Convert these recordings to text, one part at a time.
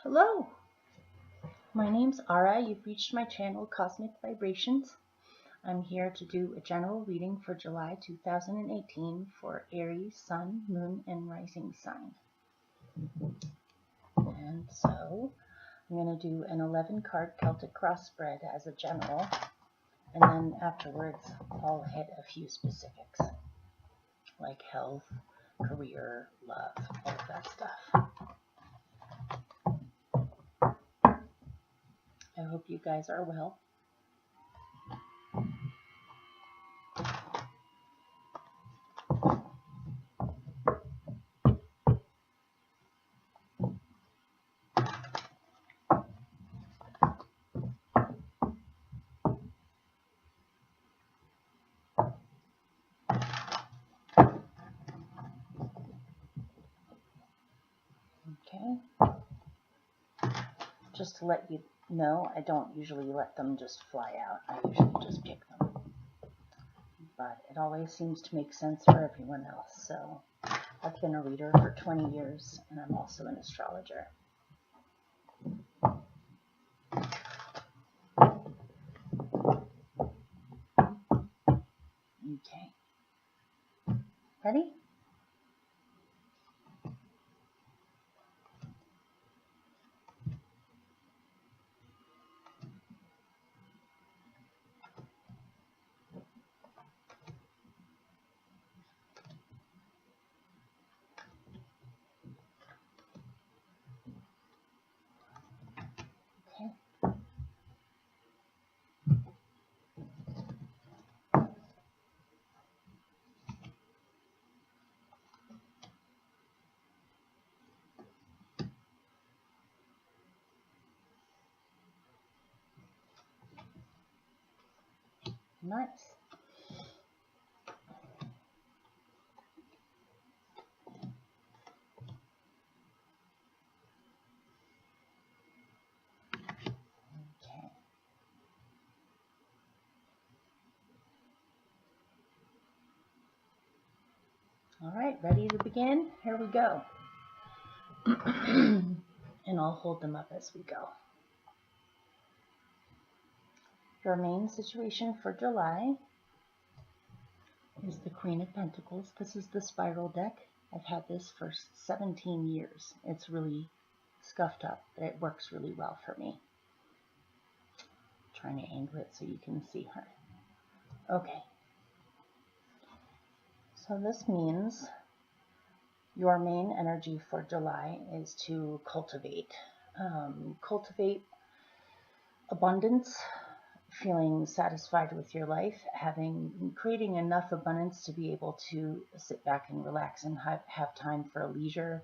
Hello, my name's Ara. You've reached my channel, Cosmic Vibrations. I'm here to do a general reading for July 2018 for Aries, Sun, Moon, and Rising sign. And so I'm going to do an 11-card Celtic cross spread as a general, and then afterwards I'll hit a few specifics like health, career, love, all of that stuff. I hope you guys are well. Okay. Just to let you know, I don't usually let them just fly out. I usually just pick them. But it always seems to make sense for everyone else. So I've been a reader for 20 years, and I'm also an astrologer. Okay. Ready? Okay. Nice. Okay. All right, ready to begin? Here we go. And I'll hold them up as we go. Your main situation for July is the Queen of Pentacles. This is the spiral deck. I've had this for 17 years. It's really scuffed up, but it works really well for me. Trying to angle it so you can see her. Okay. So this means your main energy for July is to cultivate. Cultivate abundance, feeling satisfied with your life, creating enough abundance to be able to sit back and relax and have time for leisure,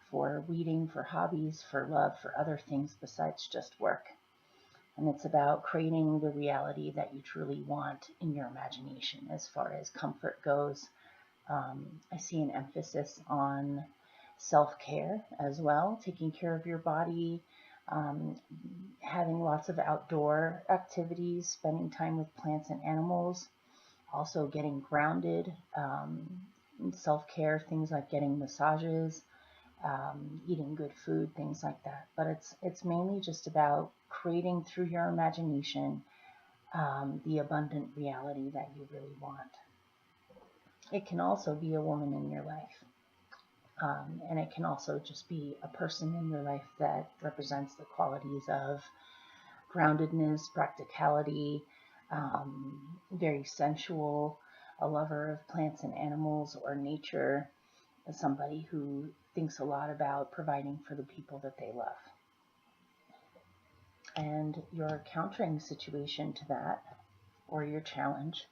for reading, for hobbies, for love, for other things besides just work. And it's about creating the reality that you truly want in your imagination as far as comfort goes. I see an emphasis on self-care as well, taking care of your body, having lots of outdoor activities, spending time with plants and animals, also getting grounded, self-care, things like getting massages, eating good food, things like that. But it's mainly just about creating through your imagination the abundant reality that you really want. It can also be a woman in your life. And it can also just be a person in your life that represents the qualities of groundedness, practicality, very sensual, a lover of plants and animals or nature, somebody who thinks a lot about providing for the people that they love. And your countering situation to that, or your challenge,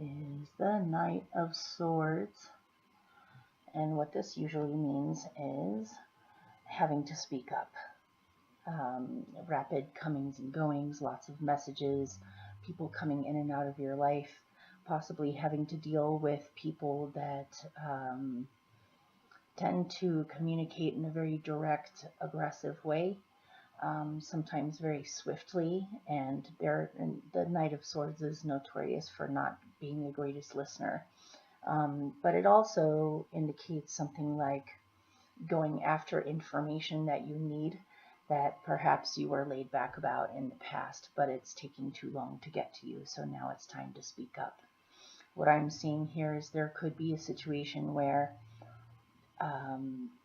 is the Knight of Swords. And what this usually means is having to speak up. Rapid comings and goings, lots of messages, people coming in and out of your life, possibly having to deal with people that tend to communicate in a very direct, aggressive way, sometimes very swiftly, and the Knight of Swords is notorious for not being the greatest listener. But it also indicates something like going after information that you need that perhaps you were laid back about in the past, but it's taking too long to get to you, so now it's time to speak up. What I'm seeing here is there could be a situation where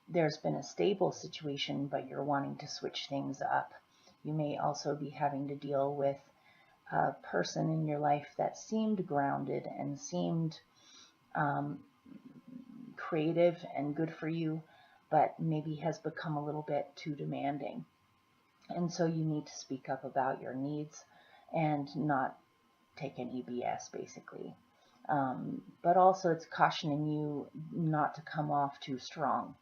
there's been a stable situation, but you're wanting to switch things up. You may also be having to deal with a person in your life that seemed grounded and seemed creative and good for you, but maybe has become a little bit too demanding. And so you need to speak up about your needs and not take any BS, basically. But also it's cautioning you not to come off too strong.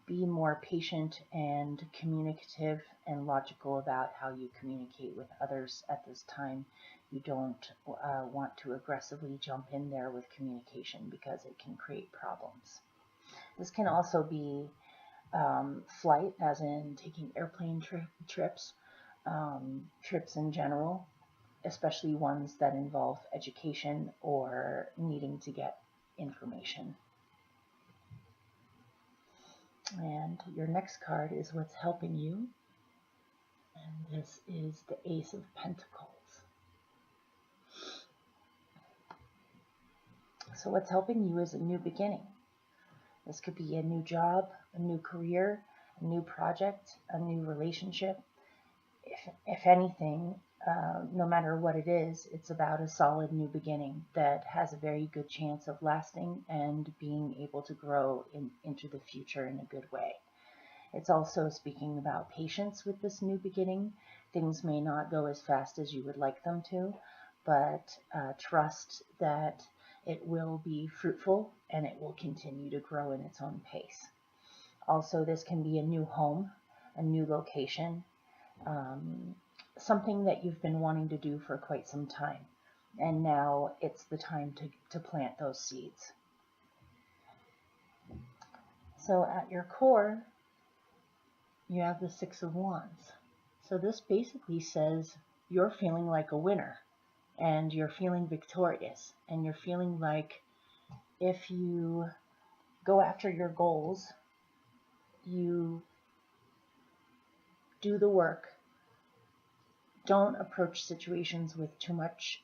Be more patient and communicative and logical about how you communicate with others at this time. You don't want to aggressively jump in there with communication because it can create problems. This can also be flight, as in taking airplane trips, trips in general, especially ones that involve education or needing to get information. And your next card is what's helping you, and this is the Ace of Pentacles. So what's helping you is a new beginning. This could be a new job, a new career, a new project, a new relationship. If anything, no matter what it is, it's about a solid new beginning that has a very good chance of lasting and being able to grow into the future in a good way. It's also speaking about patience with this new beginning. Things may not go as fast as you would like them to, but trust that it will be fruitful and it will continue to grow in its own pace. Also, this can be a new home, a new location, something that you've been wanting to do for quite some time, and now it's the time to plant those seeds. So at your core, you have the Six of Wands. So this basically says you're feeling like a winner, and you're feeling victorious, and you're feeling like if you go after your goals, you do the work. Don't approach situations with too much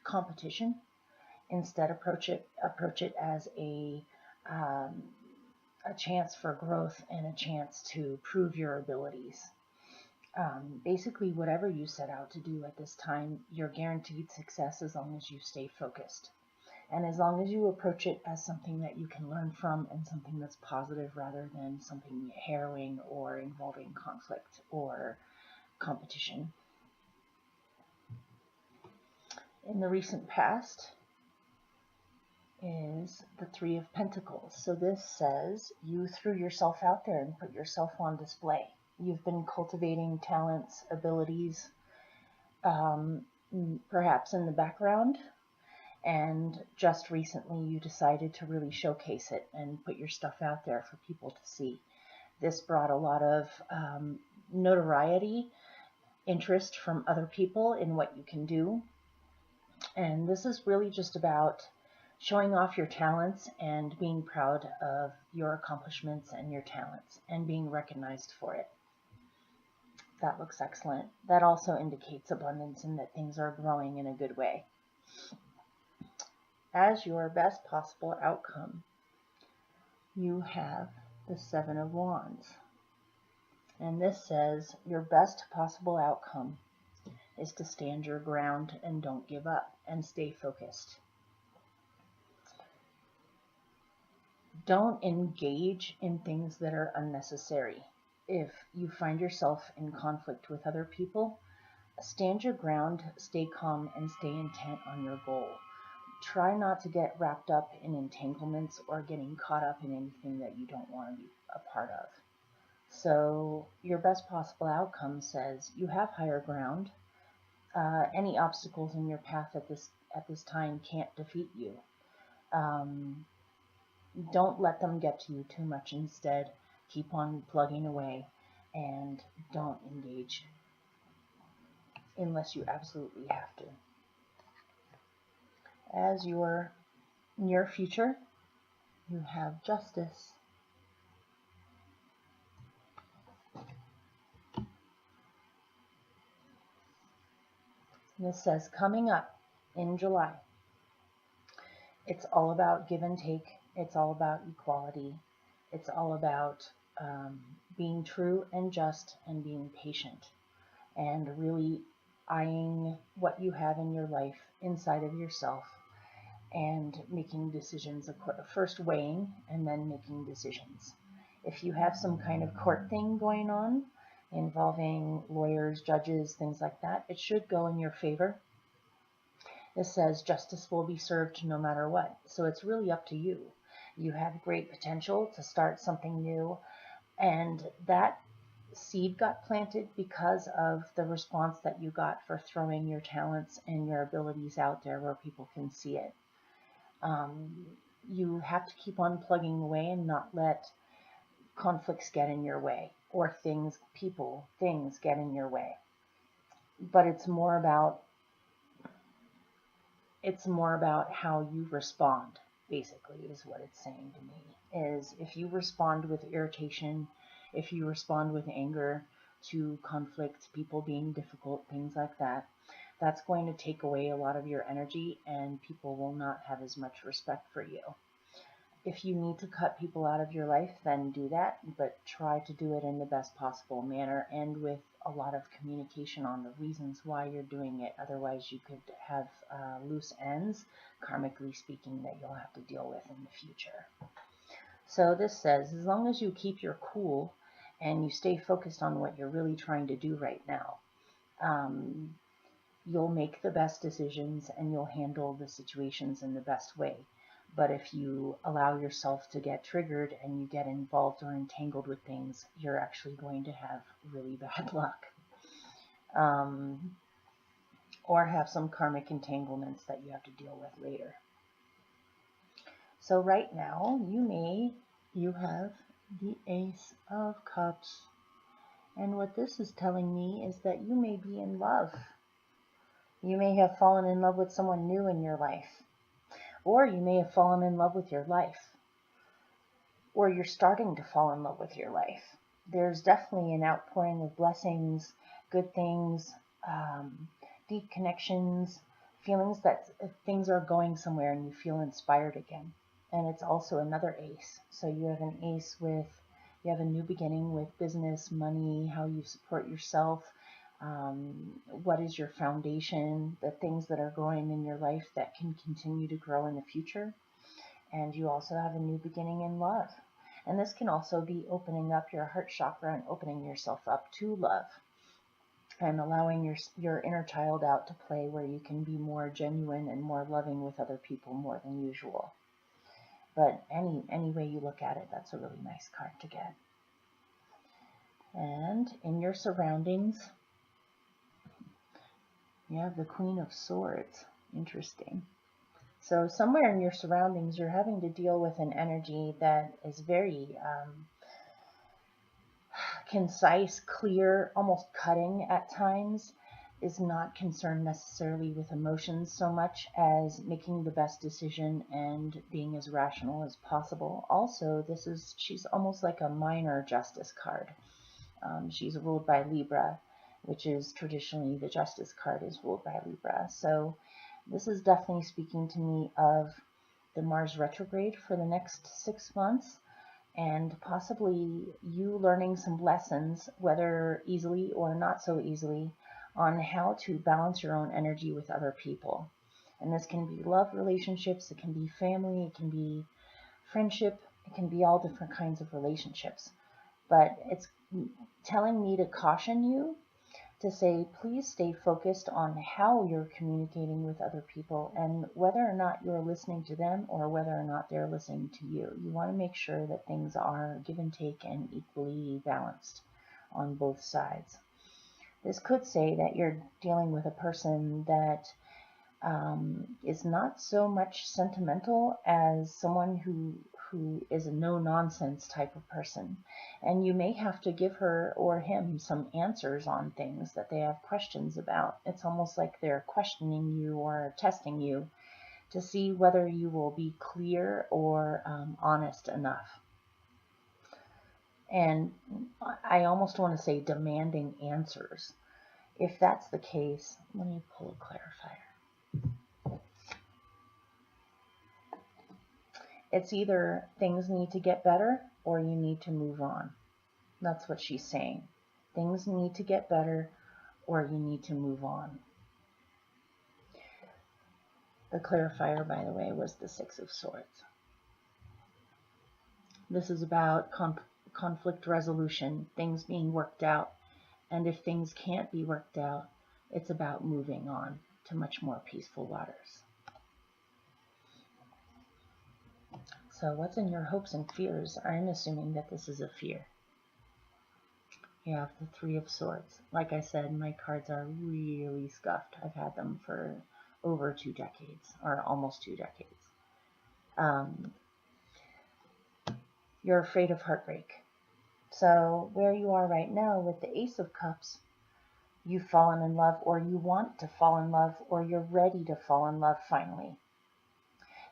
competition. Instead, approach it as a chance for growth and a chance to prove your abilities. Basically, whatever you set out to do at this time, you're guaranteed success as long as you stay focused. And as long as you approach it as something that you can learn from and something that's positive rather than something harrowing or involving conflict or competition. In the recent past is the Three of Pentacles. So this says you threw yourself out there and put yourself on display. You've been cultivating talents, abilities, perhaps in the background, and just recently you decided to really showcase it and put your stuff out there for people to see. This brought a lot of notoriety, interest from other people in what you can do. And this is really just about showing off your talents and being proud of your accomplishments and your talents and being recognized for it. That looks excellent. That also indicates abundance and that things are growing in a good way. As your best possible outcome, you have the Seven of Wands. And this says your best possible outcome is to stand your ground and don't give up and stay focused. Don't engage in things that are unnecessary. If you find yourself in conflict with other people, stand your ground, stay calm, and stay intent on your goal. Try not to get wrapped up in entanglements or getting caught up in anything that you don't want to be a part of. So your best possible outcome says you have higher ground. Any obstacles in your path at this time can't defeat you. Don't let them get to you too much. Instead, keep on plugging away and don't engage unless you absolutely have to. As your near future, You have Justice. This says, coming up in July, it's all about give and take. It's all about equality. It's all about being true and just and being patient and really eyeing what you have in your life inside of yourself and making decisions, first weighing and then making decisions. If you have some kind of court thing going on involving lawyers, judges, things like that, it should go in your favor. This says justice will be served no matter what. So it's really up to you. You have great potential to start something new, and that seed got planted because of the response that you got for throwing your talents and your abilities out there where people can see it. You have to keep on plugging away and not let conflicts get in your way, or things get in your way. But it's more about how you respond, basically, is what it's saying to me. Is if you respond with irritation, if you respond with anger to conflict, people being difficult, things like that, that's going to take away a lot of your energy, and people will not have as much respect for you. If you need to cut people out of your life, then do that, but try to do it in the best possible manner and with a lot of communication on the reasons why you're doing it. Otherwise, you could have loose ends, karmically speaking, that you'll have to deal with in the future. So this says, as long as you keep your cool and you stay focused on what you're really trying to do right now, you'll make the best decisions and you'll handle the situations in the best way. But if you allow yourself to get triggered and you get involved or entangled with things, you're actually going to have really bad luck. Or have some karmic entanglements that you have to deal with later. So right now, you have the Ace of Cups. And what this is telling me is that you may be in love. You may have fallen in love with someone new in your life. Or you may have fallen in love with your life. Or you're starting to fall in love with your life. There's definitely an outpouring of blessings, good things, deep connections, feelings that things are going somewhere and you feel inspired again. And it's also another ace. So you have an ace with, you have a new beginning with business, money, how you support yourself, what is your foundation, the things that are growing in your life that can continue to grow in the future. And you also have a new beginning in love. And this can also be opening up your heart chakra and opening yourself up to love and allowing your inner child out to play, where you can be more genuine and more loving with other people more than usual. But any way you look at it, that's a really nice card to get. And in your surroundings, you have the Queen of Swords. Interesting. So somewhere in your surroundings, you're having to deal with an energy that is very concise, clear, almost cutting at times, is not concerned necessarily with emotions so much as making the best decision and being as rational as possible. Also, she's almost like a minor justice card. She's ruled by Libra, which is traditionally the justice card is ruled by Libra. So this is definitely speaking to me of the Mars retrograde for the next 6 months, and possibly you learning some lessons, whether easily or not so easily, on how to balance your own energy with other people. And this can be love relationships, it can be family, it can be friendship, it can be all different kinds of relationships. But it's telling me to caution you, to say, please stay focused on how you're communicating with other people and whether or not you're listening to them or whether or not they're listening to you. You want to make sure that things are give and take and equally balanced on both sides. This could say that you're dealing with a person that is not so much sentimental as someone who is a no-nonsense type of person. And you may have to give her or him some answers on things that they have questions about. It's almost like they're questioning you or testing you to see whether you will be clear or honest enough. And I almost want to say demanding answers. If that's the case, let me pull a clarifier. It's either things need to get better or you need to move on. That's what she's saying. Things need to get better or you need to move on. The clarifier, by the way, was the Six of Swords. This is about conflict resolution, things being worked out. And if things can't be worked out, it's about moving on to much more peaceful waters. So what's in your hopes and fears? I'm assuming that this is a fear. You have the Three of Swords. Like I said, my cards are really scuffed. I've had them for over 2 decades, or almost 2 decades. You're afraid of heartbreak. So where you are right now with the Ace of Cups, you've fallen in love, or you want to fall in love, or you're ready to fall in love finally.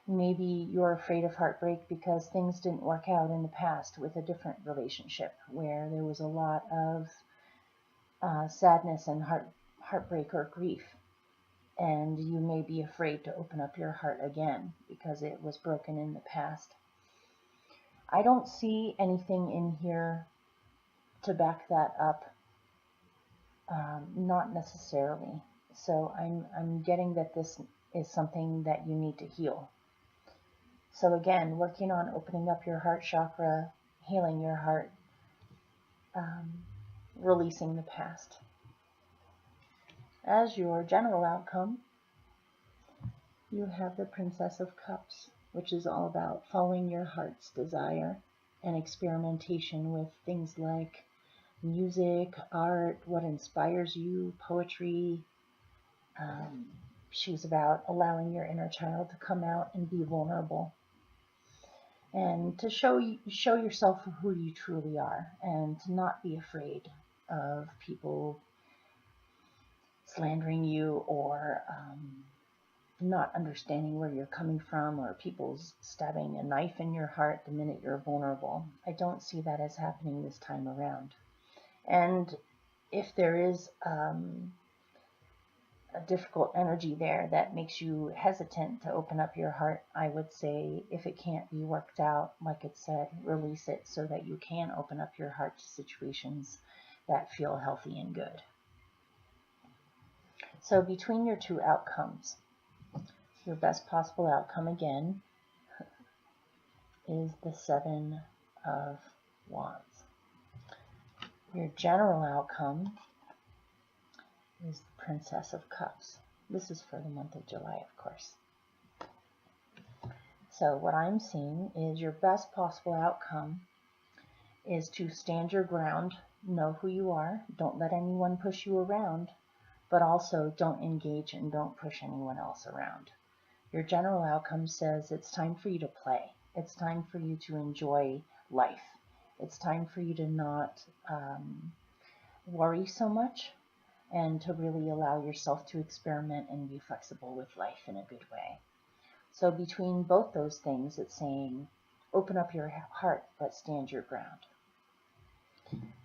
Maybe you're afraid of heartbreak because things didn't work out in the past with a different relationship where there was a lot of sadness and heartbreak or grief. And you may be afraid to open up your heart again because it was broken in the past. I don't see anything in here to back that up. Not necessarily. So I'm getting that this is something that you need to heal. So again, working on opening up your heart chakra, healing your heart, releasing the past. As your general outcome, you have the Princess of Cups, which is all about following your heart's desire and experimentation with things like music, art, what inspires you, poetry. She was about allowing your inner child to come out and be vulnerable and to show yourself who you truly are, and to not be afraid of people slandering you or not understanding where you're coming from, or people stabbing a knife in your heart the minute you're vulnerable. I don't see that as happening this time around. And if there is a difficult energy there that makes you hesitant to open up your heart, I would say if it can't be worked out, like it said, release it so that you can open up your heart to situations that feel healthy and good. So between your 2 outcomes, your best possible outcome again is the Seven of Wands. Your general outcome is the Princess of Cups. This is for the month of July, of course. So what I'm seeing is your best possible outcome is to stand your ground, know who you are, don't let anyone push you around, but also don't engage and don't push anyone else around. Your general outcome says it's time for you to play. It's time for you to enjoy life. It's time for you to not worry so much, and to really allow yourself to experiment and be flexible with life in a good way. So between both those things, it's saying open up your heart, but stand your ground.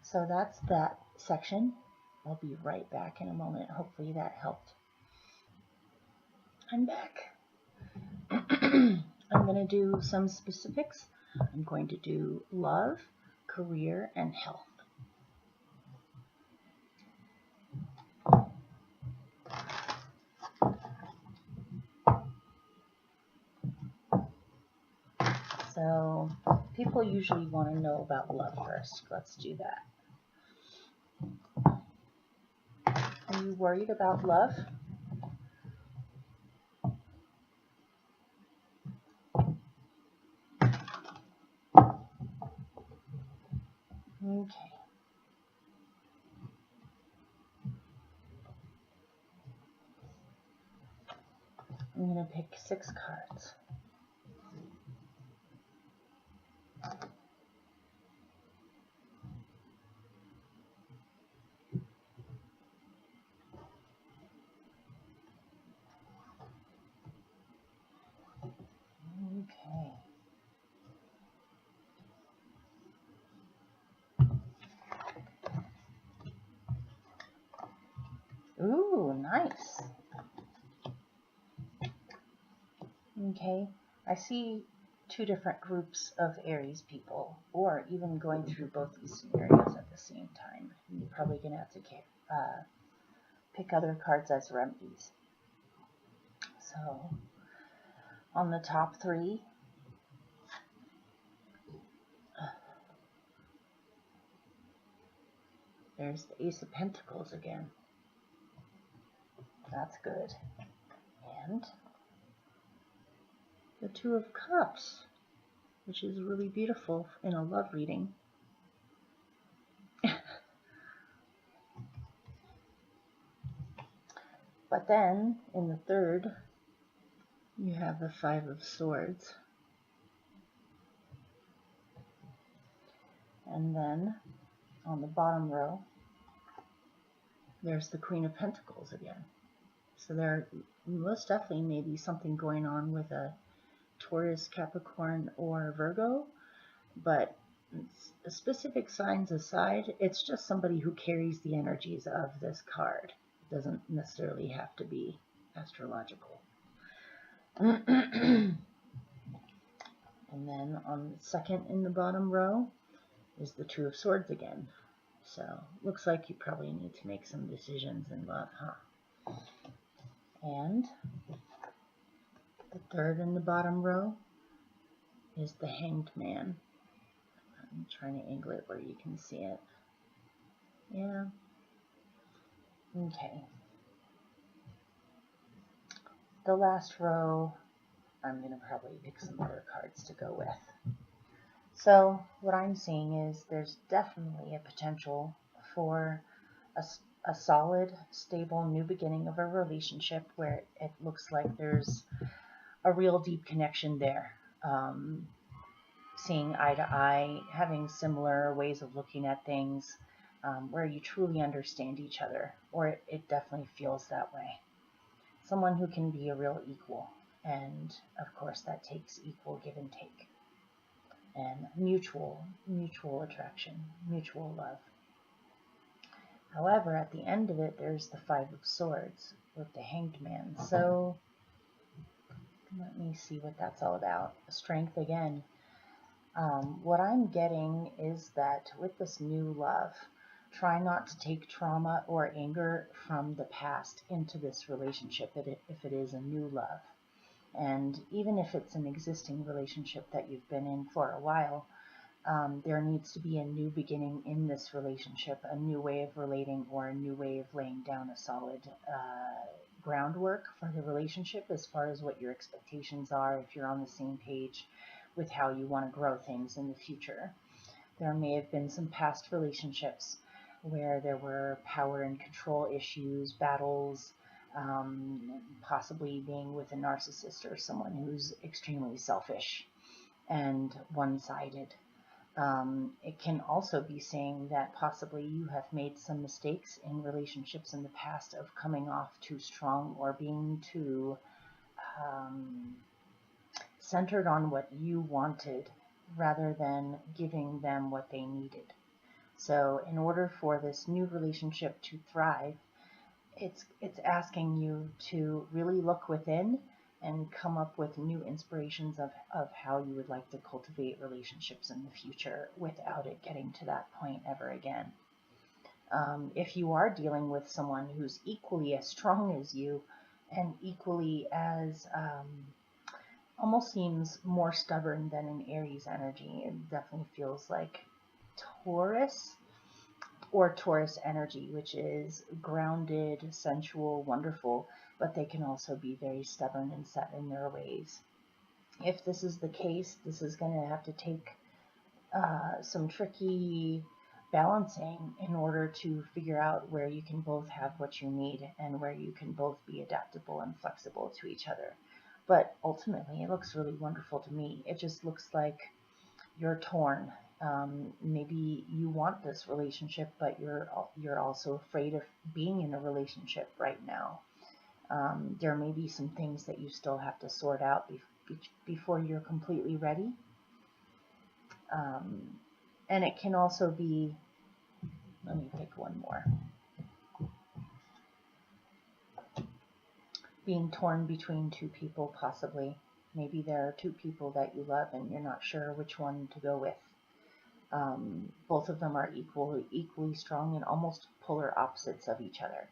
So that's that section. I'll be right back in a moment. Hopefully that helped. I'm back. I'm going to do some specifics. I'm going to do love, career, and health. So people usually want to know about love first. Let's do that. Are you worried about love? Okay. I'm going to pick 6 cards. Ooh, nice. Okay, I see two different groups of Aries people, or even going through both these scenarios at the same time. You're probably going to have to pick other cards as remedies. So, on the top three, there's the Ace of Pentacles again. That's good. And the Two of Cups, which is really beautiful in a love reading. But then, in the third, you have the Five of Swords. And then, on the bottom row, there's the Queen of Pentacles again. So there most definitely may be something going on with a Taurus, Capricorn, or Virgo, but specific signs aside, it's just somebody who carries the energies of this card. It doesn't necessarily have to be astrological. And then on the second in the bottom row is the Two of Swords again. So looks like you probably need to make some decisions in love, huh? And the third in the bottom row is the Hanged Man. I'm trying to angle it where you can see it. Yeah. Okay. The last row, I'm going to probably pick some other cards to go with. So what I'm seeing is there's definitely a potential for a solid, stable new beginning of a relationship where it looks like there's a real deep connection there. Seeing eye to eye, having similar ways of looking at things, where you truly understand each other, or it definitely feels that way. Someone who can be a real equal, and of course that takes equal give and take, and mutual attraction, mutual love. However, at the end of it, there's the Five of Swords with the Hanged Man. So let me see what that's all about. Strength again. What I'm getting is that with this new love, try not to take trauma or anger from the past into this relationship if it is a new love. And even if it's an existing relationship that you've been in for a while, there needs to be a new beginning in this relationship, a new way of relating, or a new way of laying down a solid groundwork for the relationship as far as what your expectations are, if you're on the same page with how you want to grow things in the future. There may have been some past relationships where there were power and control issues, battles, possibly being with a narcissist or someone who's extremely selfish and one-sided. It can also be saying that possibly you have made some mistakes in relationships in the past of coming off too strong or being too centered on what you wanted rather than giving them what they needed. So in order for this new relationship to thrive, it's asking you to really look within and come up with new inspirations of how you would like to cultivate relationships in the future without it getting to that point ever again. If you are dealing with someone who's equally as strong as you and equally as almost seems more stubborn than an Aries energy, it definitely feels like Taurus or Taurus energy, which is grounded, sensual, wonderful, but they can also be very stubborn and set in their ways. If this is the case, this is going to have to take some tricky balancing in order to figure out where you can both have what you need and where you can both be adaptable and flexible to each other. But ultimately, it looks really wonderful to me. It just looks like you're torn. Maybe you want this relationship, but you're also afraid of being in a relationship right now. There may be some things that you still have to sort out before you're completely ready. And it can also be, let me pick one more. being torn between two people, possibly. Maybe there are two people that you love and you're not sure which one to go with. Both of them are equally strong and almost polar opposites of each other.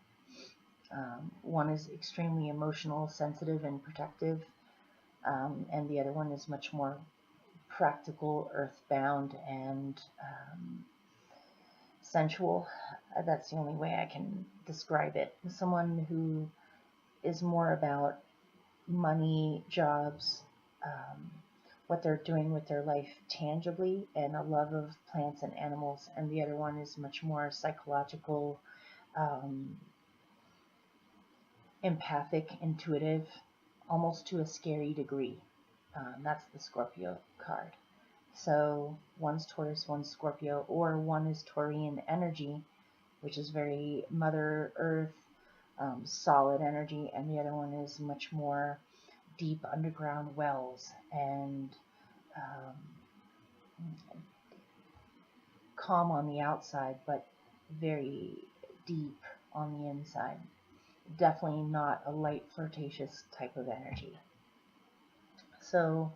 One is extremely emotional, sensitive, and protective, and the other one is much more practical, earthbound, and sensual. That's the only way I can describe it. Someone who is more about money, jobs, what they're doing with their life tangibly, and a love of plants and animals, and the other one is much more psychological, empathic, intuitive, almost to a scary degree. That's the Scorpio card. So one's Taurus, one's Scorpio, or one is Taurian energy, which is very Mother Earth, solid energy, and the other one is much more deep underground wells and calm on the outside, but very deep on the inside. Definitely not a light, flirtatious type of energy. So,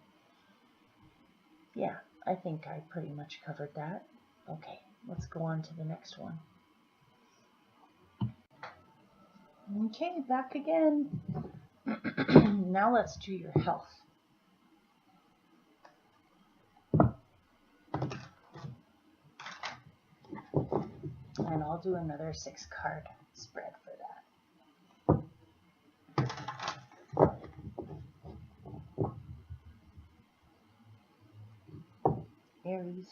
yeah, I think I pretty much covered that. Okay, let's go on to the next one. Okay, back again. Now let's do your health. And I'll do another 6-card spread for that. Aries.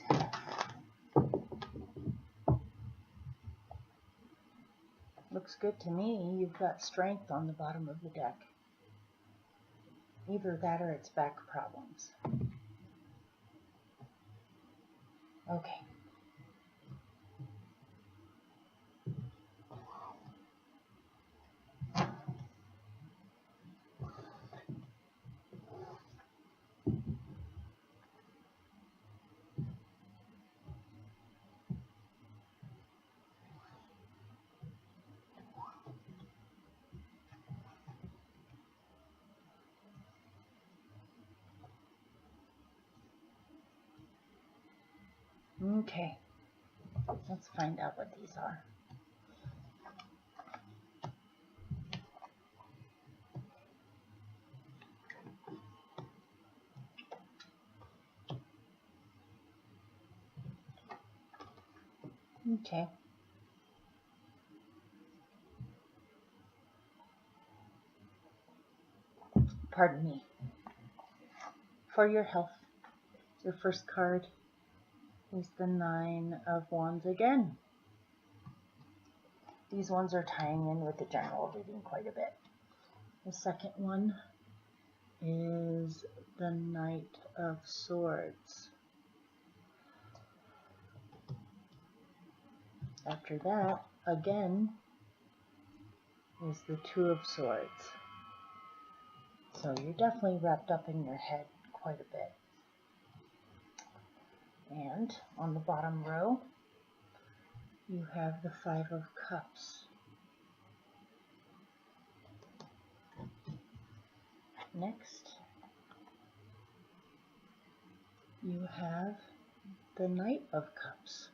Looks good to me. You've got strength on the bottom of the deck. Either that or it's back problems. Okay. Okay. Let's find out what these are. Okay. Pardon me. For your health, your first card is the 9 of Wands again. These ones are tying in with the general reading quite a bit. The second one is the Knight of Swords. After that, again, is the 2 of Swords. So you're definitely wrapped up in your head quite a bit. And on the bottom row, you have the 5 of Cups. Next, you have the Knight of Cups.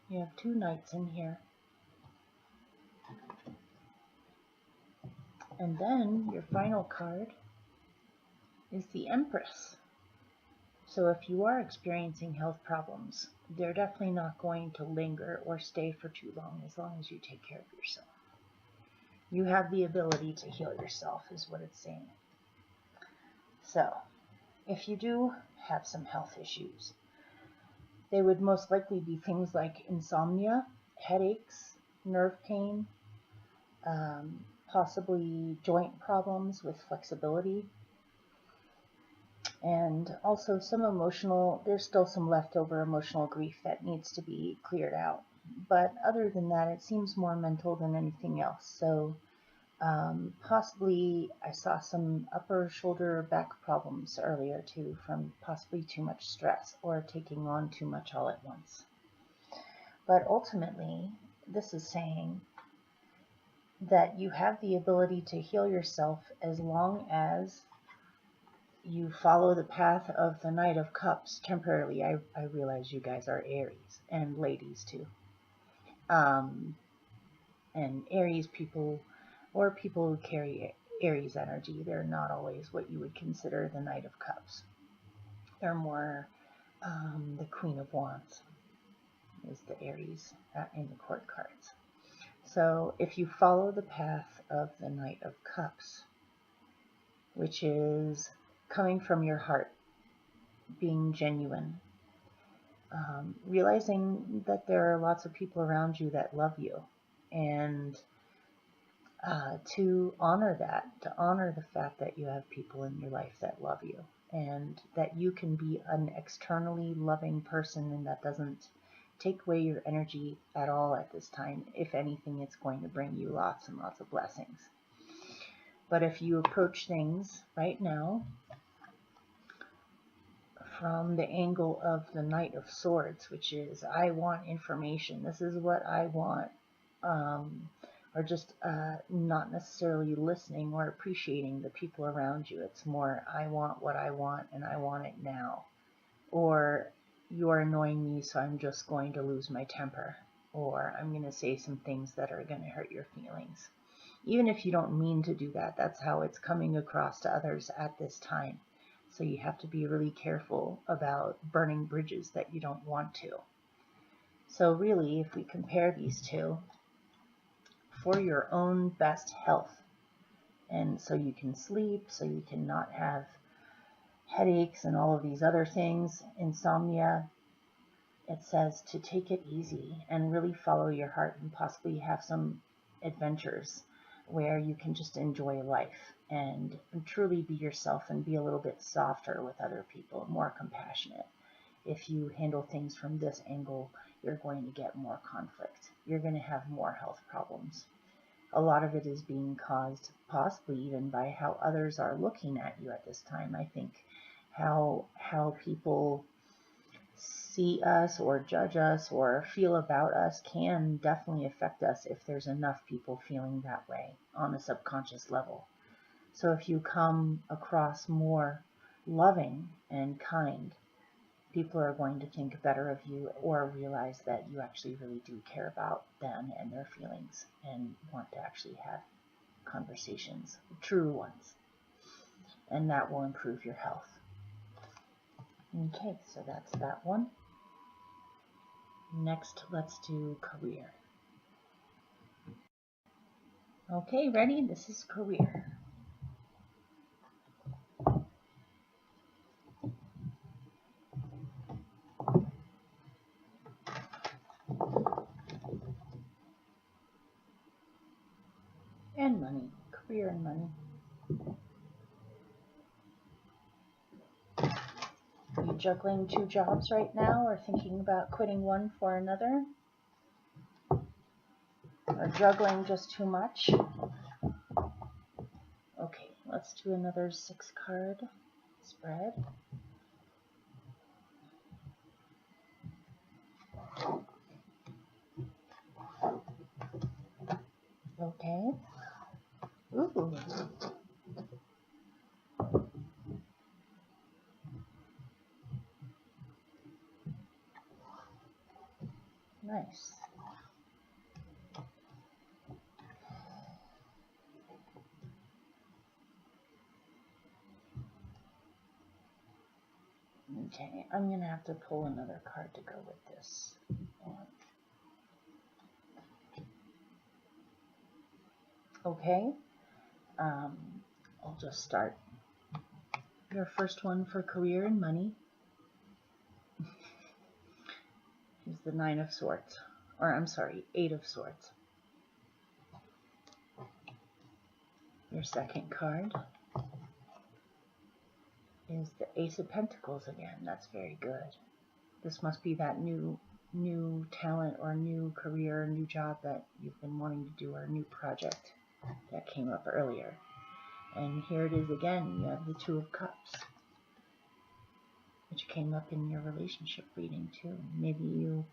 You have 2 knights in here. And then your final card is the Empress. So if you are experiencing health problems, they're definitely not going to linger or stay for too long as you take care of yourself. You have the ability to heal yourself, is what it's saying. So, if you do have some health issues, they would most likely be things like insomnia, headaches, nerve pain, possibly joint problems with flexibility, and also there's still some leftover emotional grief that needs to be cleared out. But other than that, it seems more mental than anything else. So possibly I saw some upper shoulder back problems earlier too, from possibly too much stress or taking on too much all at once. But ultimately, this is saying that you have the ability to heal yourself as long as you follow the path of the Knight of Cups temporarily. I realize you guys are Aries, and ladies too. And Aries people, or people who carry Aries energy, they're not always what you would consider the Knight of Cups. They're more the Queen of Wands is the Aries in the court cards. So if you follow the path of the Knight of Cups, which is coming from your heart, being genuine, realizing that there are lots of people around you that love you, and to honor that, to honor the fact that you have people in your life that love you, and that you can be an externally loving person, and that doesn't take away your energy at all at this time. If anything, it's going to bring you lots and lots of blessings. But if you approach things right now from the angle of the Knight of Swords, which is, I want information, this is what I want, or just not necessarily listening or appreciating the people around you. It's more, I want what I want, and I want it now. Or, you're annoying me, so I'm just going to lose my temper. Or, I'm going to say some things that are going to hurt your feelings. Even if you don't mean to do that, that's how it's coming across to others at this time. So you have to be really careful about burning bridges that you don't want to. So really, if we compare these two, for your own best health, and so you can sleep, so you can not have headaches and all of these other things, insomnia, it says to take it easy and really follow your heart, and possibly have some adventures where you can just enjoy life and truly be yourself, and be a little bit softer with other people, more compassionate. If you handle things from this angle, you're going to get more conflict. You're going to have more health problems. A lot of it is being caused possibly even by how others are looking at you at this time. I think how people see us or judge us or feel about us can definitely affect us if there's enough people feeling that way on a subconscious level. So if you come across more loving and kind, people are going to think better of you, or realize that you actually really do care about them and their feelings, and want to actually have conversations, true ones, and that will improve your health. Okay, so that's that one. Next, let's do career. Okay, ready? This is career. And money. Career and money. Are you juggling 2 jobs right now, or thinking about quitting one for another? Or juggling just too much? Okay, let's do another 6 card spread. Okay. Ooh. Nice. Okay, I'm going to have to pull another card to go with this one. Okay, I'll just start. Your first one for career and money is the 9 of Swords, or I'm sorry, 8 of Swords. Your second card is the Ace of Pentacles again. That's very good. This must be that new talent or new career, new job that you've been wanting to do, or a new project that came up earlier. And here it is again. You have the 2 of Cups, which came up in your relationship reading too. Maybe you,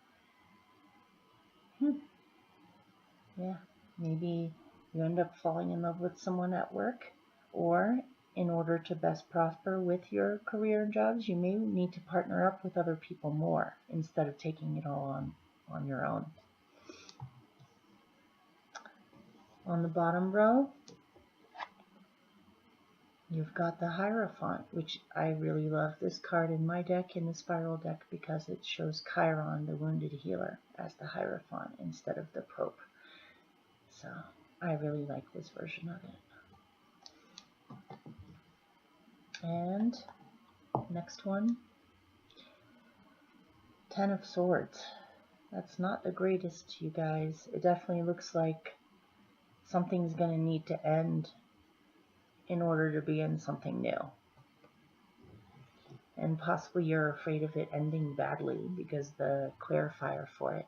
maybe You end up falling in love with someone at work, or in order to best prosper with your career and jobs, you may need to partner up with other people more instead of taking it all on your own. On the bottom row, you've got the Hierophant, which I really love this card in my deck, in the Spiral deck, because it shows Chiron, the wounded healer, as the Hierophant instead of the Pope. So I really like this version of it. And next one, Ten of Swords. That's not the greatest, you guys. It definitely looks like something's going to need to end in order to begin something new. And possibly you're afraid of it ending badly, because the clarifier for it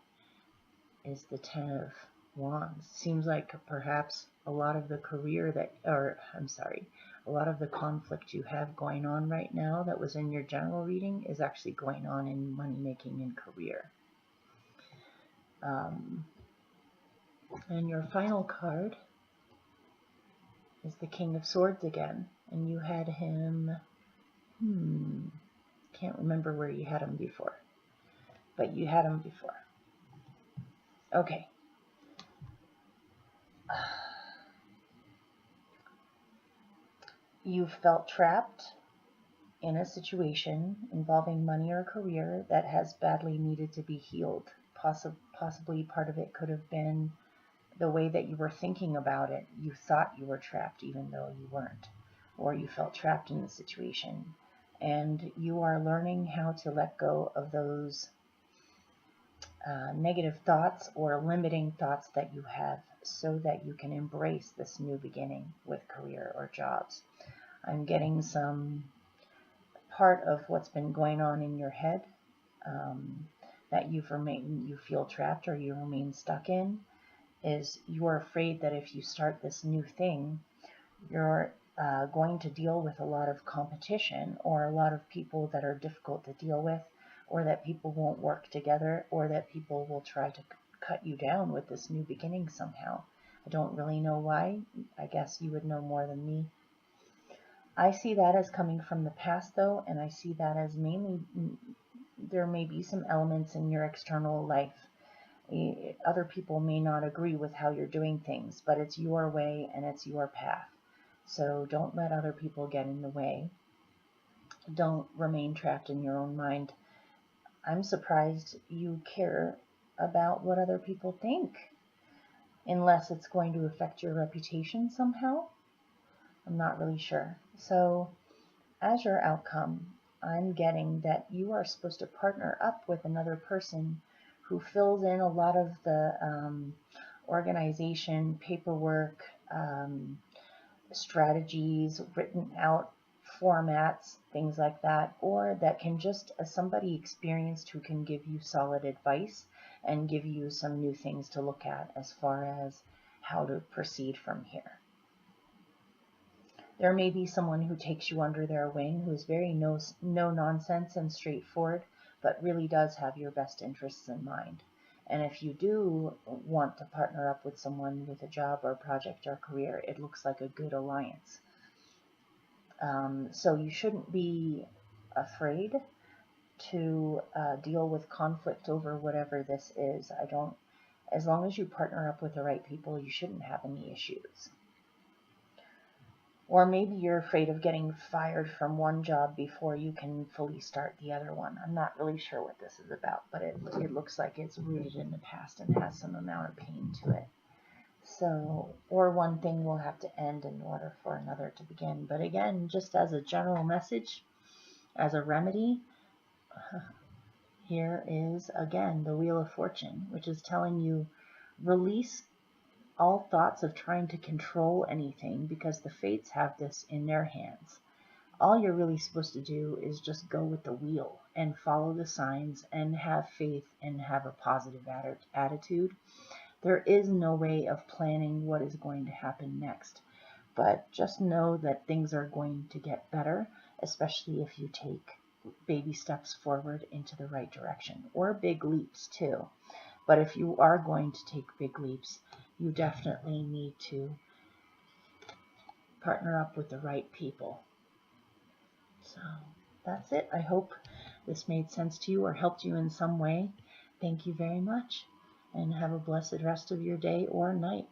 is the Ten of Wands. Seems like perhaps a lot of the a lot of the conflict you have going on right now that was in your general reading is actually going on in money making and career. And your final card is the King of Swords again, and you had him, can't remember where you had him before, but you had him before. Okay. You've felt trapped in a situation involving money or career that has badly needed to be healed. Possibly part of it could have been the way that you were thinking about it. You thought you were trapped even though you weren't, or you felt trapped in the situation. And you are learning how to let go of those negative thoughts or limiting thoughts that you have, so that you can embrace this new beginning with career or jobs. I'm getting some part of what's been going on in your head that you feel trapped or you remain stuck in, is you're afraid that if you start this new thing, you're going to deal with a lot of competition, or a lot of people that are difficult to deal with, or that people won't work together, or that people will try to cut you down with this new beginning somehow. I don't really know why. I guess you would know more than me. I see that as coming from the past, though, and I see that as mainly there may be some elements in your external life. Other people may not agree with how you're doing things, but it's your way and it's your path. So don't let other people get in the way. Don't remain trapped in your own mind. I'm surprised you care about what other people think, unless it's going to affect your reputation somehow. I'm not really sure. So as your outcome, I'm getting that you are supposed to partner up with another person who fills in a lot of the organization, paperwork, strategies, written out formats, things like that, or that can just, as somebody experienced who can give you solid advice and give you some new things to look at as far as how to proceed from here. There may be someone who takes you under their wing, who is very no nonsense and straightforward, but really does have your best interests in mind. And if you do want to partner up with someone with a job or project or career, it looks like a good alliance. So you shouldn't be afraid to deal with conflict over whatever this is. As long as you partner up with the right people, you shouldn't have any issues. Or maybe you're afraid of getting fired from one job before you can fully start the other one. I'm not really sure what this is about, but it looks like it's rooted in the past and has some amount of pain to it. So, or one thing will have to end in order for another to begin. But again, just as a general message, as a remedy, here is again the Wheel of Fortune, which is telling you release all thoughts of trying to control anything, because the fates have this in their hands. All you're really supposed to do is just go with the wheel and follow the signs and have faith and have a positive attitude. There is no way of planning what is going to happen next, but just know that things are going to get better, especially if you take baby steps forward into the right direction, or big leaps too. But if you are going to take big leaps, you definitely need to partner up with the right people. So that's it. I hope this made sense to you or helped you in some way. Thank you very much, and have a blessed rest of your day or night.